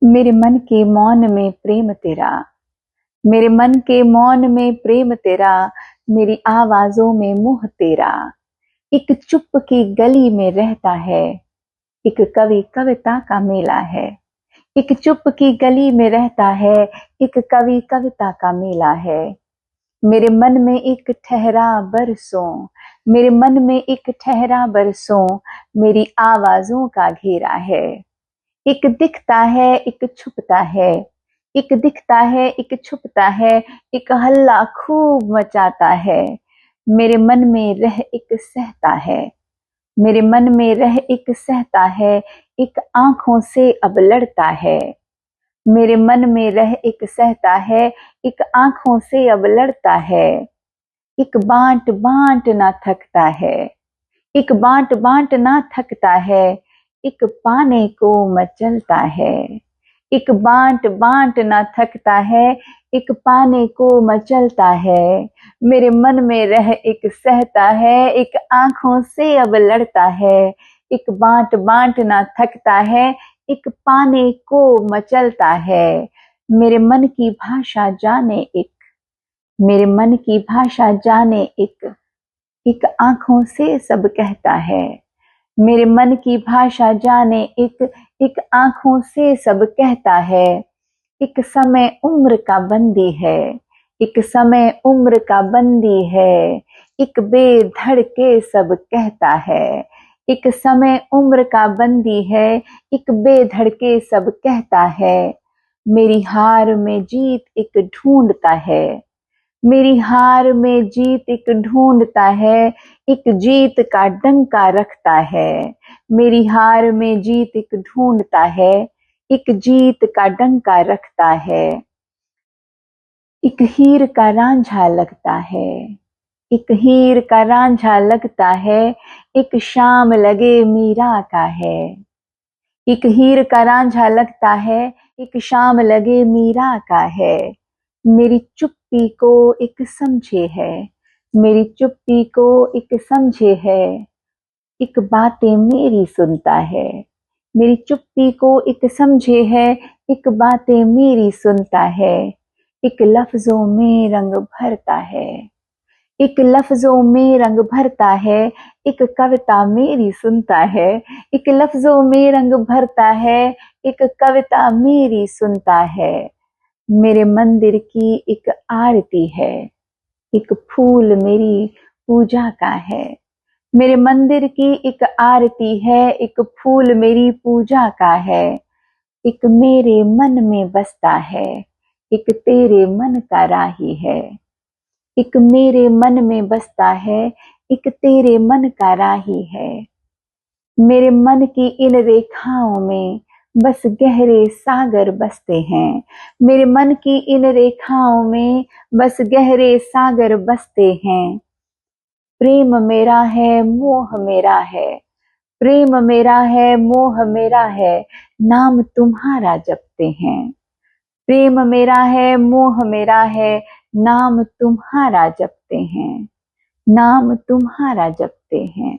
मेरे मन के मौन में प्रेम तेरा, मेरे मन के मौन में प्रेम तेरा, मेरी आवाजों में मोह तेरा। एक चुप की गली में रहता है, एक कवि कविता का मेला है। एक चुप की गली में रहता है, एक कवि कविता का मेला है। मेरे मन में एक ठहरा बरसों, मेरे मन में एक ठहरा बरसों, मेरी आवाजों का घेरा है। एक दिखता है एक छुपता है, एक दिखता है एक छुपता है, एक हल्ला खूब मचाता है। मेरे मन में रह एक सहता है, मेरे मन में रह एक सहता है, एक आंखों से अब लड़ता है। मेरे मन में रह एक सहता है, एक आंखों से अब लड़ता है। एक बांट बांट ना थकता है, एक बांट बांट ना थकता है, एक पाने को मचलता है। एक बांट बांट ना थकता है, एक पाने को मचलता है। मेरे मन में रह एक सहता है, एक आंखों से अब लड़ता है। एक बांट बांट ना थकता है, एक पाने को मचलता है। मेरे मन की भाषा जाने एक, मेरे मन की भाषा जाने एक, एक आंखों से सब कहता है। मेरे मन की भाषा जाने एक, एक आंखों से सब कहता है। एक समय उम्र का बंदी है, एक समय उम्र का बंदी है, एक बेधड़ के सब कहता है। एक समय उम्र का बंदी है, एक बेधड़ के सब कहता है। मेरी हार में जीत एक ढूंढता है, मेरी हार में जीत एक ढूंढता है, एक जीत का डंका रखता है। मेरी हार में जीत एक ढूंढता है, एक जीत का डंका रखता है। एक हीर का रांझा लगता है, एक हीर का रांझा लगता है, एक शाम लगे मीरा का है। एक हीर का रांझा लगता है, एक शाम लगे मीरा का है। मेरी चुप्पी को एक समझे है, मेरी चुप्पी को एक समझे है, एक बातें मेरी सुनता है। मेरी चुप्पी को एक समझे है, एक बातें मेरी सुनता है। एक लफ्जों में रंग भरता है, एक लफ्जों में रंग भरता है, एक कविता मेरी सुनता है। एक लफ्जों में रंग भरता है, एक कविता मेरी सुनता है। मेरे मंदिर की एक आरती है, एक फूल मेरी पूजा का है। मेरे मंदिर की एक आरती है, एक फूल मेरी पूजा का है। एक मेरे मन में बसता है, एक तेरे मन का राही है। एक मेरे मन में बसता है, एक तेरे मन का राही है। मेरे मन की इन रेखाओं में बस गहरे सागर बसते हैं। मेरे मन की इन रेखाओं में बस गहरे सागर बसते हैं। प्रेम मेरा है मोह मेरा है, प्रेम मेरा है मोह मेरा है, नाम तुम्हारा जपते हैं। प्रेम मेरा है मोह मेरा है, नाम तुम्हारा जपते हैं, नाम तुम्हारा जपते हैं।